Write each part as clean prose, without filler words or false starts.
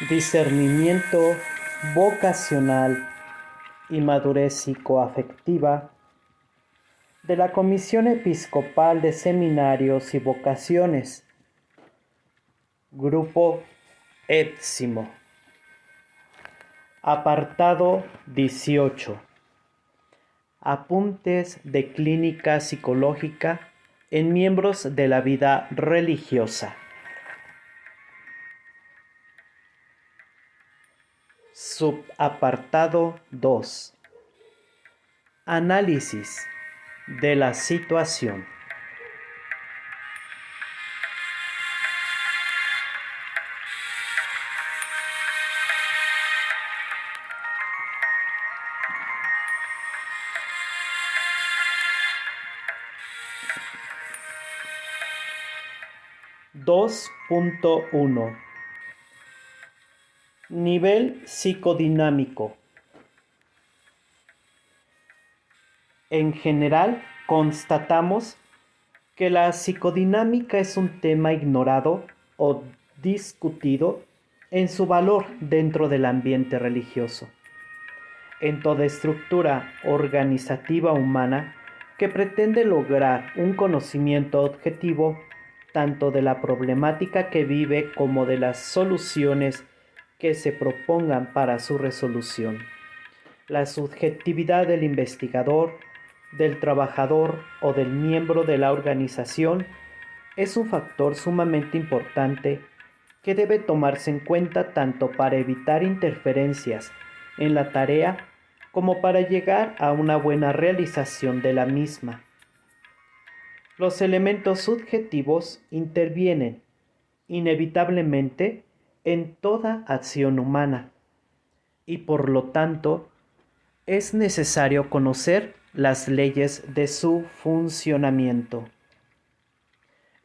discernimiento vocacional y madurez psicoafectiva de la Comisión Episcopal de Seminarios y Vocaciones, Grupo Étimo. Apartado 18. Apuntes de clínica psicológica en miembros de la vida religiosa. Subapartado 2. Análisis de la situación. (2.1) Nivel psicodinámico. En general, constatamos que la psicodinámica es un tema ignorado o discutido en su valor dentro del ambiente religioso. En toda estructura organizativa humana que pretende lograr un conocimiento objetivo tanto de la problemática que vive como de las soluciones que se propongan para su resolución. La subjetividad del investigador, del trabajador o del miembro de la organización es un factor sumamente importante que debe tomarse en cuenta tanto para evitar interferencias en la tarea como para llegar a una buena realización de la misma. Los elementos subjetivos intervienen inevitablemente en toda acción humana y por lo tanto es necesario conocer las leyes de su funcionamiento.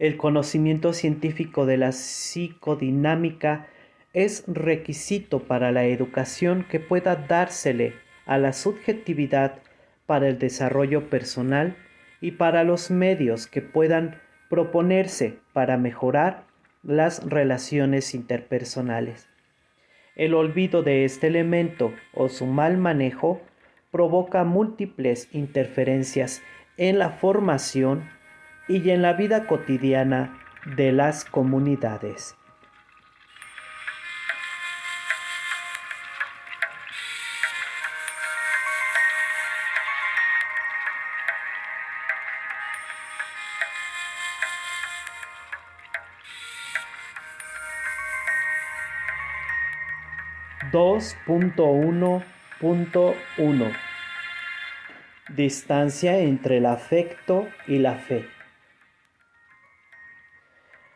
El conocimiento científico de la psicodinámica es requisito para la educación que pueda dársele a la subjetividad para el desarrollo personal y para los medios que puedan proponerse para mejorar las relaciones interpersonales. El olvido de este elemento o su mal manejo provoca múltiples interferencias en la formación y en la vida cotidiana de las comunidades. (2.1.1) Distancia entre el afecto y la fe.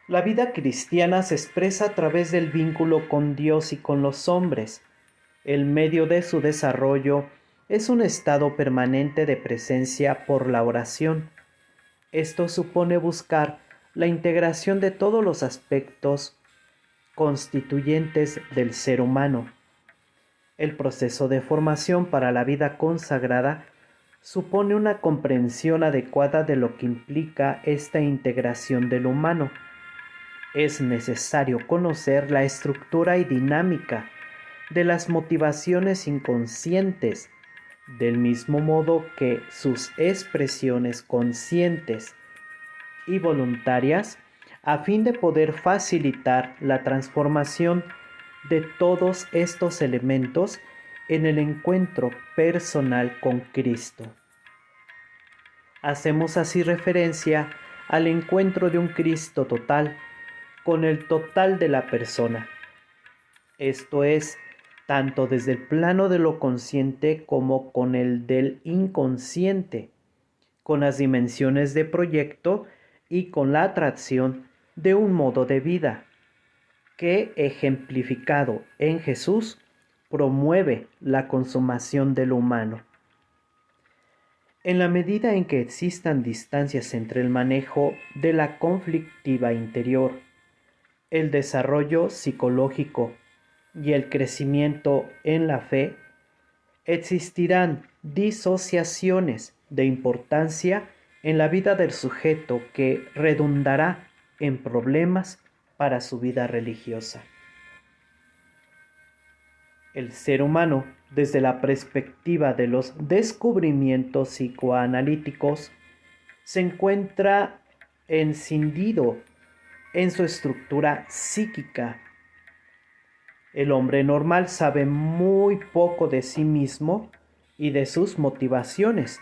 La vida cristiana se expresa a través del vínculo con Dios y con los hombres. El medio de su desarrollo es un estado permanente de presencia por la oración. Esto supone buscar la integración de todos los aspectos constituyentes del ser humano. El proceso de formación para la vida consagrada supone una comprensión adecuada de lo que implica esta integración del humano. Es necesario conocer la estructura y dinámica de las motivaciones inconscientes, del mismo modo que sus expresiones conscientes y voluntarias, a fin de poder facilitar la transformación de todos estos elementos en el encuentro personal con Cristo. Hacemos así referencia al encuentro de un Cristo total con el total de la persona. Esto es, tanto desde el plano de lo consciente como con el del inconsciente, con las dimensiones de proyecto y con la atracción de un modo de vida que, ejemplificado en Jesús, promueve la consumación de lo humano. En la medida en que existan distancias entre el manejo de la conflictiva interior, el desarrollo psicológico y el crecimiento en la fe, existirán disociaciones de importancia en la vida del sujeto que redundará en problemas para su vida religiosa. El ser humano, desde la perspectiva de los descubrimientos psicoanalíticos, se encuentra encindido en su estructura psíquica. El hombre normal sabe muy poco de sí mismo y de sus motivaciones.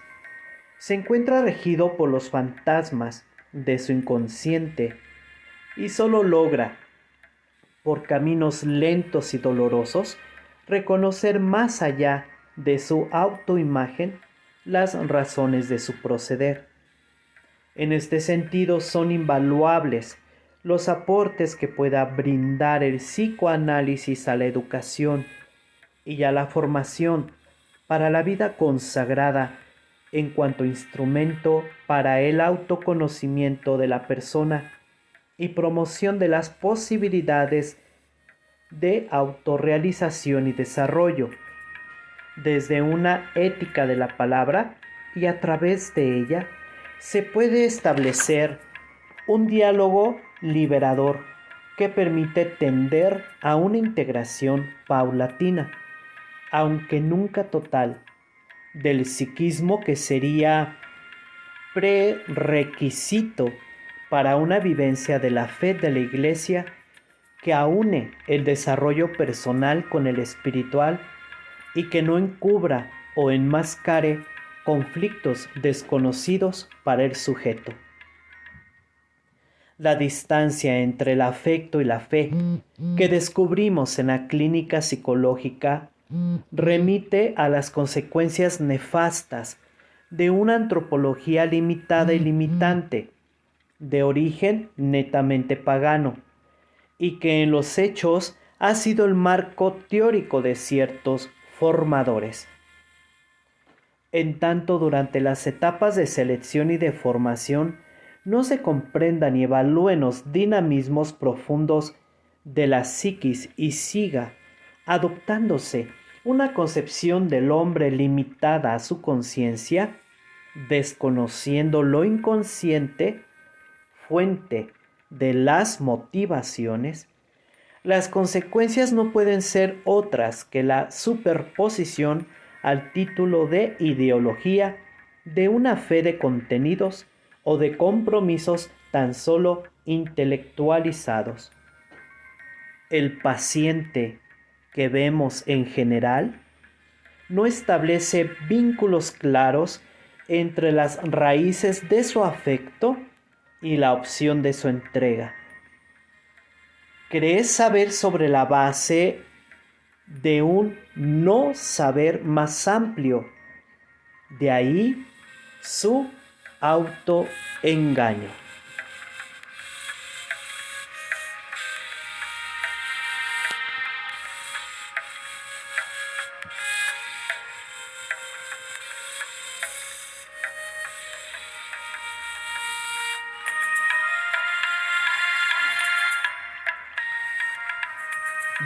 Se encuentra regido por los fantasmas de su inconsciente y solo logra, por caminos lentos y dolorosos, reconocer más allá de su autoimagen las razones de su proceder. En este sentido, son invaluables los aportes que pueda brindar el psicoanálisis a la educación y a la formación para la vida consagrada en cuanto instrumento para el autoconocimiento de la persona y promoción de las posibilidades de autorrealización y desarrollo, desde una ética de la palabra, y a través de ella se puede establecer un diálogo liberador que permite tender a una integración paulatina, aunque nunca total, del psiquismo que sería prerequisito para una vivencia de la fe de la Iglesia que aúne el desarrollo personal con el espiritual y que no encubra o enmascare conflictos desconocidos para el sujeto. La distancia entre el afecto y la fe que descubrimos en la clínica psicológica remite a las consecuencias nefastas de una antropología limitada y limitante, de origen netamente pagano, y que en los hechos ha sido el marco teórico de ciertos formadores. En tanto, durante las etapas de selección y de formación no se comprendan y evalúen los dinamismos profundos de la psiquis y siga adoptándose una concepción del hombre limitada a su conciencia, desconociendo lo inconsciente, fuente de las motivaciones, las consecuencias no pueden ser otras que la superposición al título de ideología de una fe de contenidos o de compromisos tan solo intelectualizados. El paciente que vemos en general no establece vínculos claros entre las raíces de su afecto y la opción de su entrega. Cree saber sobre la base de un no saber más amplio. De ahí su autoengaño.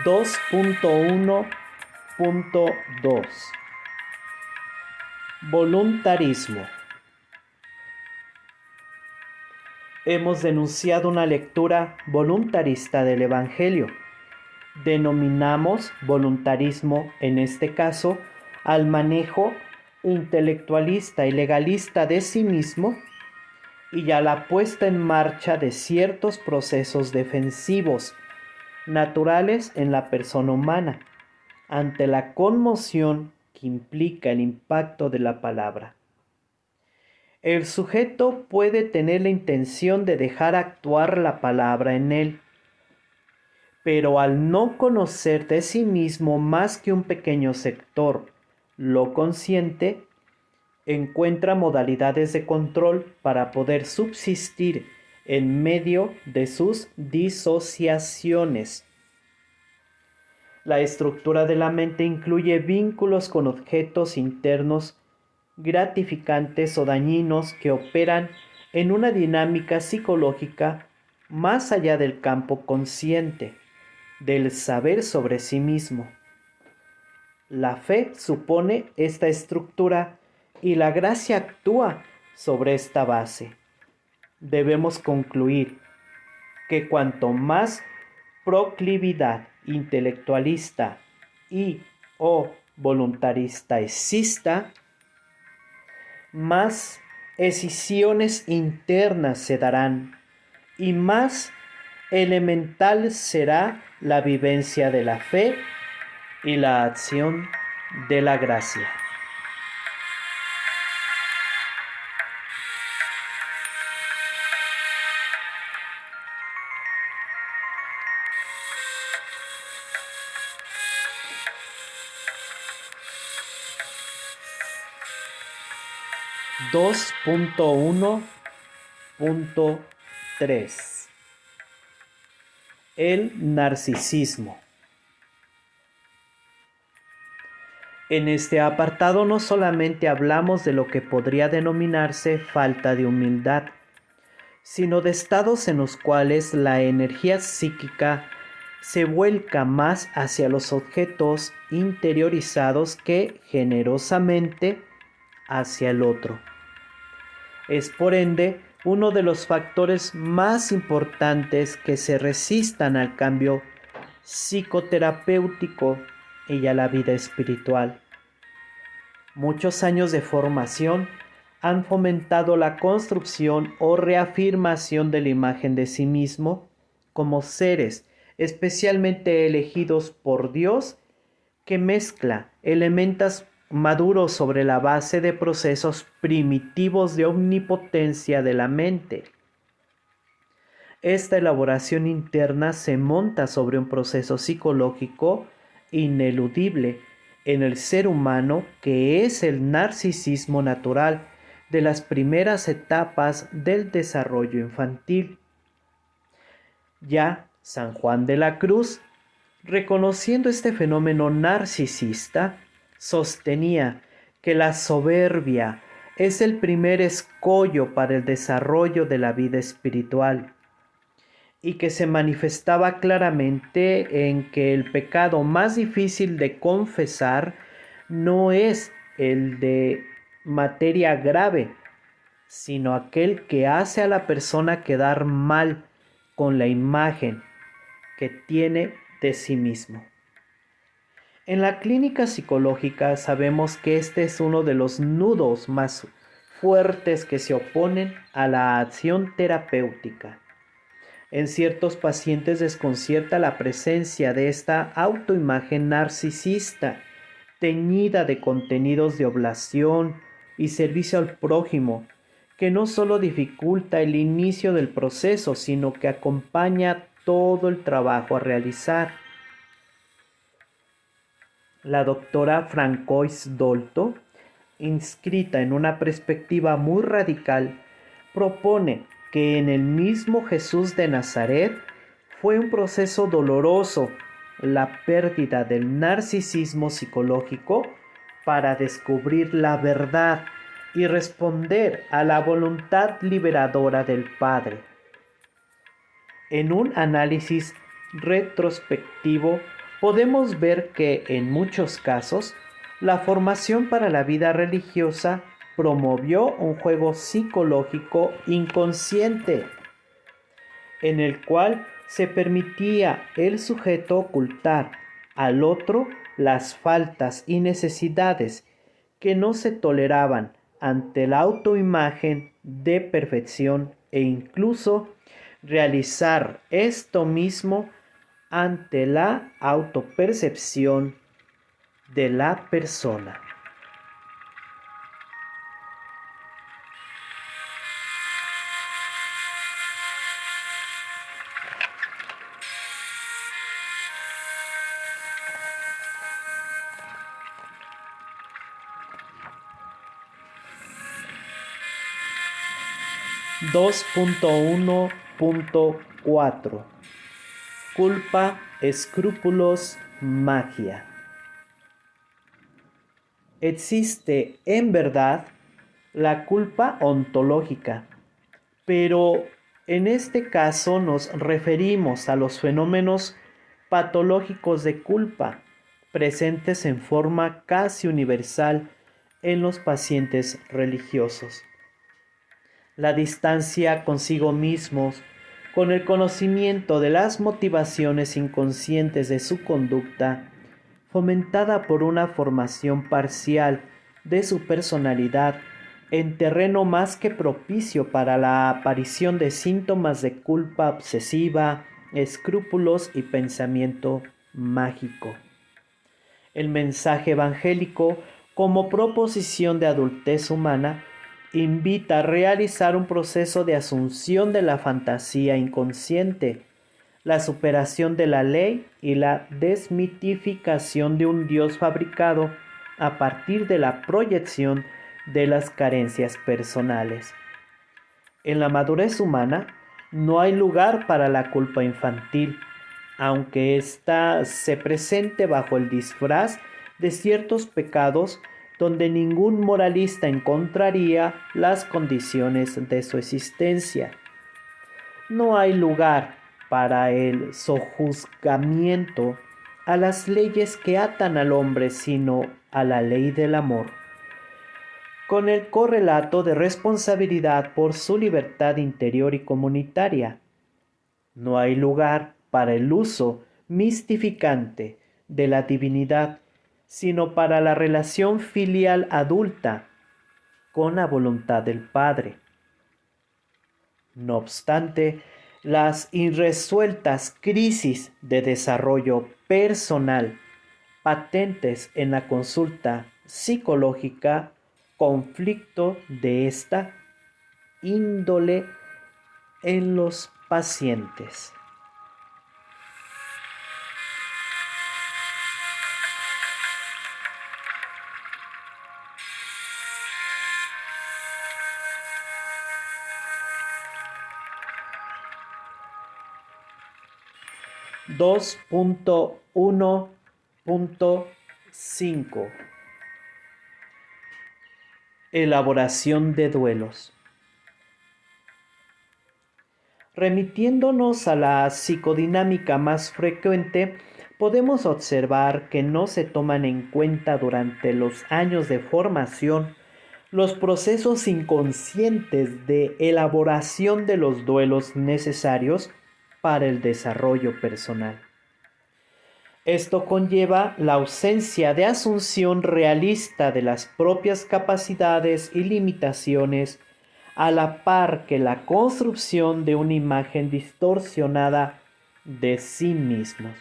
Dos punto 1.2 Voluntarismo. Hemos denunciado una lectura voluntarista del Evangelio. Denominamos voluntarismo, en este caso, al manejo intelectualista y legalista de sí mismo y a la puesta en marcha de ciertos procesos defensivos naturales en la persona humana, ante la conmoción que implica el impacto de la palabra. El sujeto puede tener la intención de dejar actuar la palabra en él, pero al no conocer de sí mismo más que un pequeño sector, lo consciente, encuentra modalidades de control para poder subsistir en medio de sus disociaciones. La estructura de la mente incluye vínculos con objetos internos gratificantes o dañinos que operan en una dinámica psicológica más allá del campo consciente, del saber sobre sí mismo. La fe supone esta estructura y la gracia actúa sobre esta base. Debemos concluir que cuanto más proclividad intelectualista y o voluntarista, más escisiones internas se darán y más elemental será la vivencia de la fe y la acción de la gracia. Dos punto 1.3 El narcisismo. En este apartado no solamente hablamos de lo que podría denominarse falta de humildad, sino de estados en los cuales la energía psíquica se vuelca más hacia los objetos interiorizados que generosamente hacia el otro. Es por ende uno de los factores más importantes que se resistan al cambio psicoterapéutico y a la vida espiritual. Muchos años de formación han fomentado la construcción o reafirmación de la imagen de sí mismo como seres especialmente elegidos por Dios, que mezcla elementos maduros sobre la base de procesos primitivos de omnipotencia de la mente. Esta elaboración interna se monta sobre un proceso psicológico ineludible en el ser humano, que es el narcisismo natural de las primeras etapas del desarrollo infantil. Ya San Juan de la Cruz, reconociendo este fenómeno narcisista, sostenía que la soberbia es el primer escollo para el desarrollo de la vida espiritual y que se manifestaba claramente en que el pecado más difícil de confesar no es el de materia grave, sino aquel que hace a la persona quedar mal con la imagen que tiene de sí mismo. En la clínica psicológica sabemos que este es uno de los nudos más fuertes que se oponen a la acción terapéutica. En ciertos pacientes desconcierta la presencia de esta autoimagen narcisista, teñida de contenidos de oblación y servicio al prójimo, que no solo dificulta el inicio del proceso, sino que acompaña todo el trabajo a realizar. La doctora Francois Dolto, inscrita en una perspectiva muy radical, propone que en el mismo Jesús de Nazaret fue un proceso doloroso la pérdida del narcisismo psicológico para descubrir la verdad y responder a la voluntad liberadora del Padre. En un análisis retrospectivo podemos ver que en muchos casos la formación para la vida religiosa promovió un juego psicológico inconsciente, en el cual se permitía el sujeto ocultar al otro las faltas y necesidades que no se toleraban ante la autoimagen de perfección e incluso realizar esto mismo ante la autopercepción de la persona. Dos punto 1.4 Culpa, escrúpulos, magia. Existe en verdad la culpa ontológica, pero en este caso nos referimos a los fenómenos patológicos de culpa presentes en forma casi universal en los pacientes religiosos. La distancia consigo mismos, con el conocimiento de las motivaciones inconscientes de su conducta, fomentada por una formación parcial de su personalidad en terreno más que propicio para la aparición de síntomas de culpa obsesiva, escrúpulos y pensamiento mágico. El mensaje evangélico, como proposición de adultez humana, invita a realizar un proceso de asunción de la fantasía inconsciente, la superación de la ley y la desmitificación de un Dios fabricado a partir de la proyección de las carencias personales. En la madurez humana no hay lugar para la culpa infantil, aunque ésta se presente bajo el disfraz de ciertos pecados donde ningún moralista encontraría las condiciones de su existencia. No hay lugar para el sojuzgamiento a las leyes que atan al hombre, sino a la ley del amor, con el correlato de responsabilidad por su libertad interior y comunitaria. No hay lugar para el uso mistificante de la divinidad, sino para la relación filial adulta con la voluntad del Padre. No obstante, las irresueltas crisis de desarrollo personal patentes en la consulta psicológica, conflicto de esta índole en los pacientes. Dos punto 1.5 Elaboración de duelos. Remitiéndonos a la psicodinámica más frecuente, podemos observar que no se toman en cuenta durante los años de formación los procesos inconscientes de elaboración de los duelos necesarios para el desarrollo personal. Esto conlleva la ausencia de asunción realista de las propias capacidades y limitaciones, a la par que la construcción de una imagen distorsionada de sí mismos.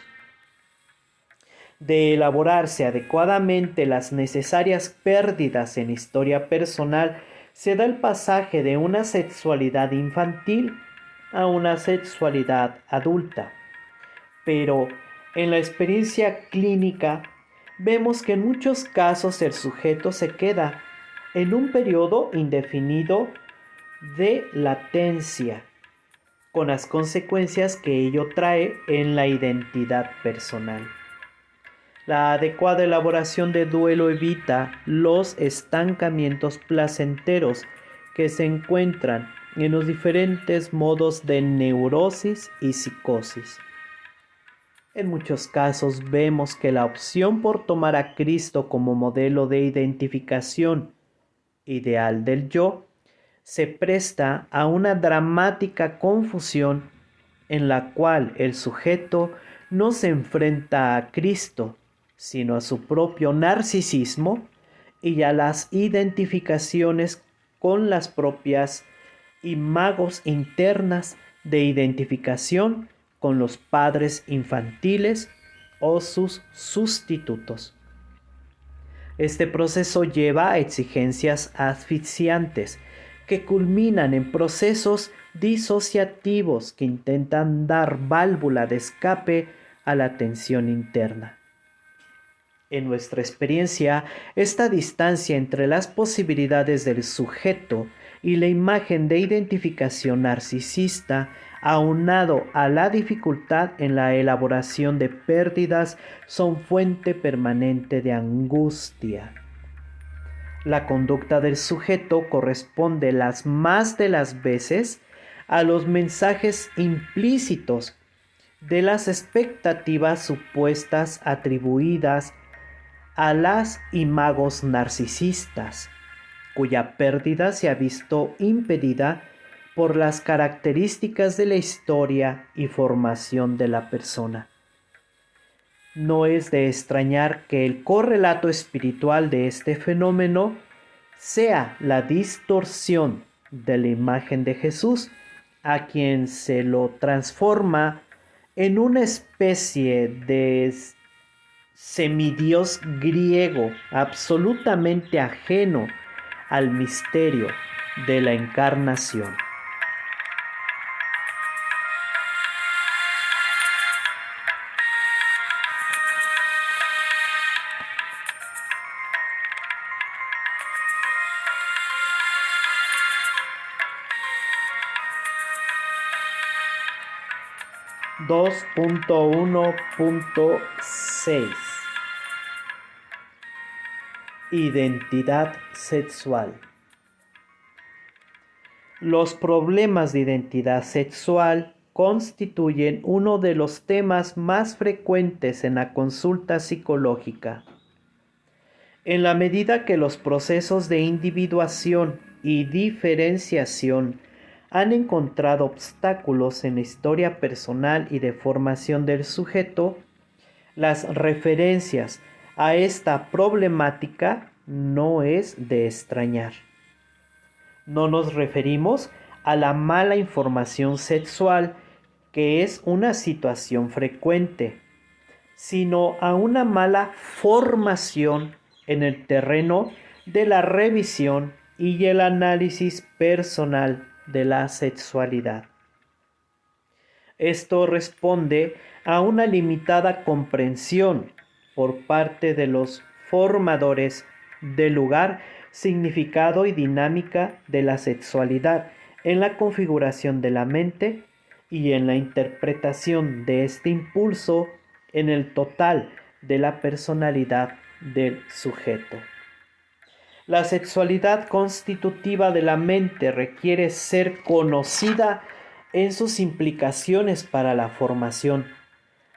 De elaborarse adecuadamente las necesarias pérdidas en historia personal, se da el pasaje de una sexualidad infantil a una sexualidad adulta. Pero en la experiencia clínica vemos que en muchos casos el sujeto se queda en un periodo indefinido de latencia, con las consecuencias que ello trae en la identidad personal. La adecuada elaboración de duelo evita los estancamientos placenteros que se encuentran en los diferentes modos de neurosis y psicosis. En muchos casos vemos que la opción por tomar a Cristo como modelo de identificación ideal del yo se presta a una dramática confusión en la cual el sujeto no se enfrenta a Cristo, sino a su propio narcisismo y a las identificaciones con las propias imagos internas de identificación con los padres infantiles o sus sustitutos. Este proceso lleva a exigencias asfixiantes que culminan en procesos disociativos que intentan dar válvula de escape a la tensión interna. En nuestra experiencia, esta distancia entre las posibilidades del sujeto y la imagen de identificación narcisista, aunado a la dificultad en la elaboración de pérdidas, son fuente permanente de angustia. La conducta del sujeto corresponde las más de las veces a los mensajes implícitos de las expectativas supuestas atribuidas a las imagos narcisistas, cuya pérdida se ha visto impedida por las características de la historia y formación de la persona. No es de extrañar que el correlato espiritual de este fenómeno sea la distorsión de la imagen de Jesús, a quien se lo transforma en una especie de semidios griego absolutamente ajeno al misterio de la encarnación. Dos punto 1.6 Identidad sexual. Los problemas de identidad sexual constituyen uno de los temas más frecuentes en la consulta psicológica. En la medida que los procesos de individuación y diferenciación han encontrado obstáculos en la historia personal y de formación del sujeto, las referencias a esta problemática no es de extrañar. No nos referimos a la mala información sexual, que es una situación frecuente, sino a una mala formación en el terreno de la revisión y el análisis personal de la sexualidad. Esto responde a una limitada comprensión por parte de los formadores del lugar, significado y dinámica de la sexualidad en la configuración de la mente y en la interpretación de este impulso en el total de la personalidad del sujeto. La sexualidad constitutiva de la mente requiere ser conocida en sus implicaciones para la formación,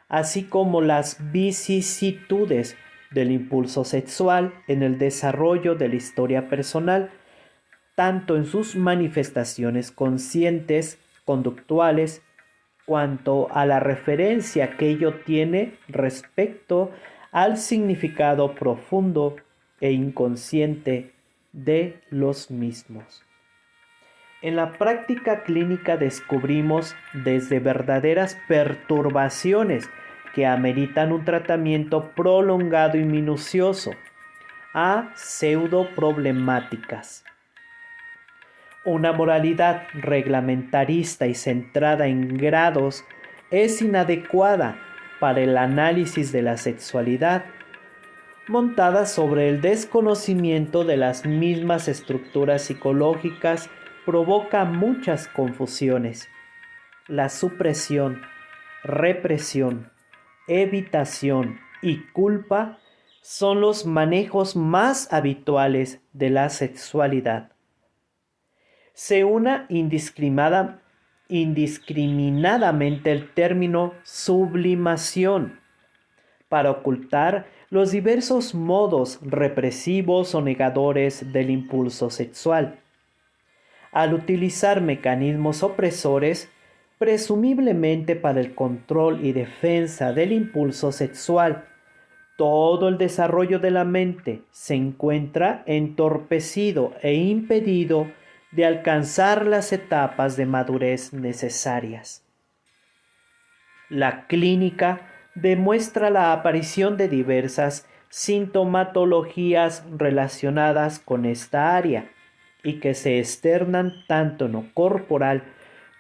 así como las vicisitudes del impulso sexual en el desarrollo de la historia personal, tanto en sus manifestaciones conscientes, conductuales, cuanto a la referencia que ello tiene respecto al significado profundo e inconsciente de los mismos. En la práctica clínica descubrimos desde verdaderas perturbaciones que ameritan un tratamiento prolongado y minucioso a pseudoproblemáticas. Una moralidad reglamentarista y centrada en grados es inadecuada para el análisis de la sexualidad, montada sobre el desconocimiento de las mismas estructuras psicológicas, provoca muchas confusiones. La supresión, represión, evitación y culpa son los manejos más habituales de la sexualidad. Se una indiscriminadamente el término sublimación para ocultar los diversos modos represivos o negadores del impulso sexual. Al utilizar mecanismos opresores, presumiblemente para el control y defensa del impulso sexual, todo el desarrollo de la mente se encuentra entorpecido e impedido de alcanzar las etapas de madurez necesarias. La clínica demuestra la aparición de diversas sintomatologías relacionadas con esta área y que se externan tanto en lo corporal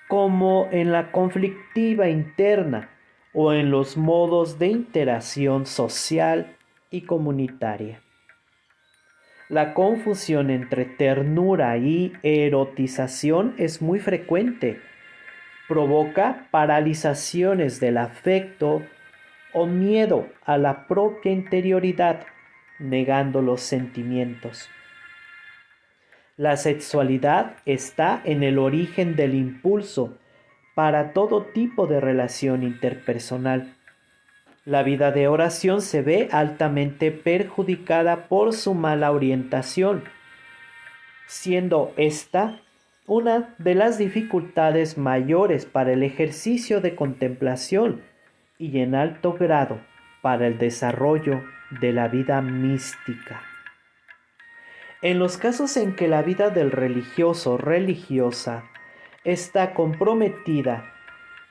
como en la conflictiva interna o en los modos de interacción social y comunitaria. La confusión entre ternura y erotización es muy frecuente. Provoca paralizaciones del afecto o miedo a la propia interioridad, negando los sentimientos. La sexualidad está en el origen del impulso para todo tipo de relación interpersonal. La vida de oración se ve altamente perjudicada por su mala orientación, siendo esta una de las dificultades mayores para el ejercicio de contemplación y en alto grado para el desarrollo de la vida mística. En los casos en que la vida del religioso o religiosa está comprometida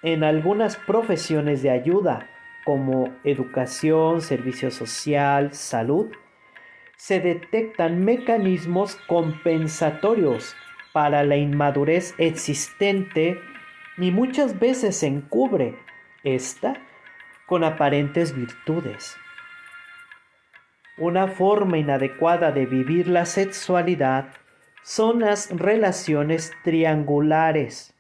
en algunas profesiones de ayuda, como educación, servicio social, salud, se detectan mecanismos compensatorios para la inmadurez existente y muchas veces se encubre esta con aparentes virtudes. Una forma inadecuada de vivir la sexualidad son las relaciones triangulares.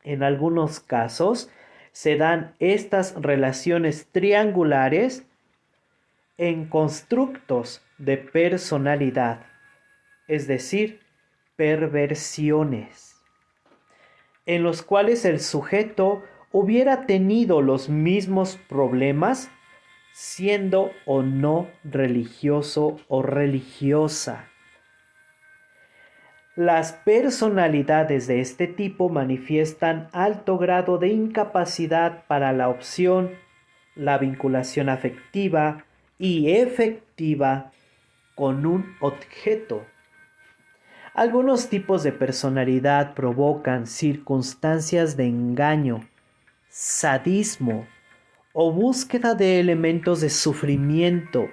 En algunos casos se dan estas relaciones triangulares en constructos de personalidad, es decir, perversiones, en los cuales el sujeto hubiera tenido los mismos problemas siendo o no religioso o religiosa. Las personalidades de este tipo manifiestan alto grado de incapacidad para la opción, la vinculación afectiva y efectiva con un objeto. Algunos tipos de personalidad provocan circunstancias de engaño, sadismo o búsqueda de elementos de sufrimiento.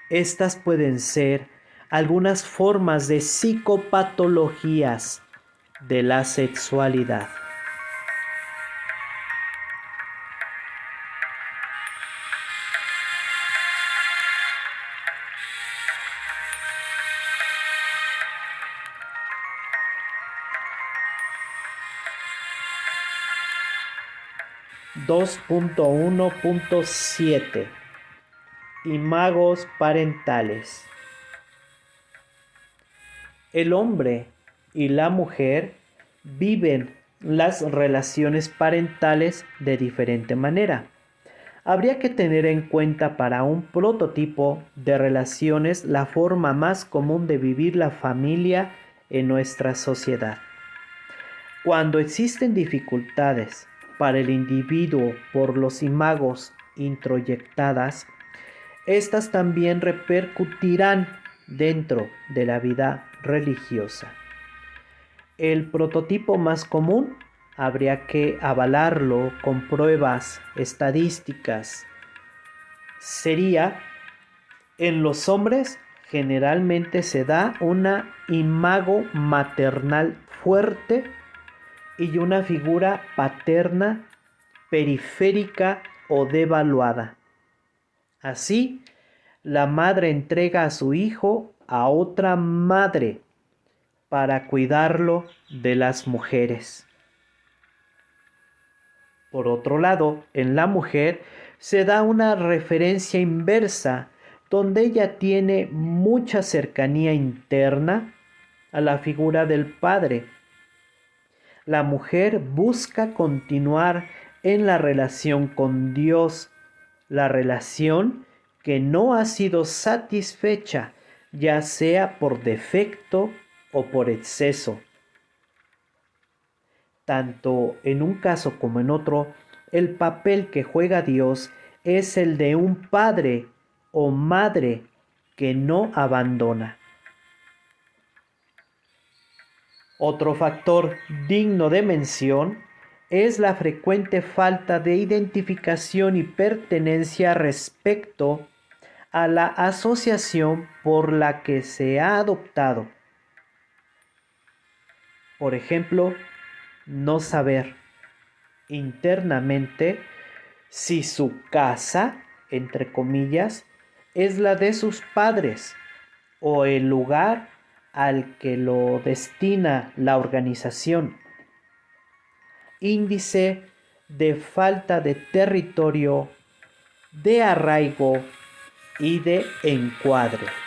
Estas pueden ser algunas formas de psicopatologías de la sexualidad. (2.1.7) Imagos parentales. El hombre y la mujer viven las relaciones parentales de diferente manera. Habría que tener en cuenta para un prototipo de relaciones la forma más común de vivir la familia en nuestra sociedad. Cuando existen dificultades para el individuo por los imagos introyectadas, estas también repercutirán dentro de la vida religiosa. El prototipo más común habría que avalarlo con pruebas estadísticas. Sería, en los hombres generalmente se da una imago maternal fuerte y una figura paterna periférica o devaluada. Así, la madre entrega a su hijo a otra madre para cuidarlo de las mujeres. Por otro lado, en la mujer se da una referencia inversa, donde ella tiene mucha cercanía interna a la figura del padre. La mujer busca continuar en la relación con Dios, la relación que no ha sido satisfecha, ya sea por defecto o por exceso. Tanto en un caso como en otro, el papel que juega Dios es el de un padre o madre que no abandona. Otro factor digno de mención es la frecuente falta de identificación y pertenencia respecto a la asociación por la que se ha adoptado. Por ejemplo, no saber internamente si su casa, entre comillas, es la de sus padres o el lugar al que lo destina la organización. Índice de falta de territorio, de arraigo y de encuadre.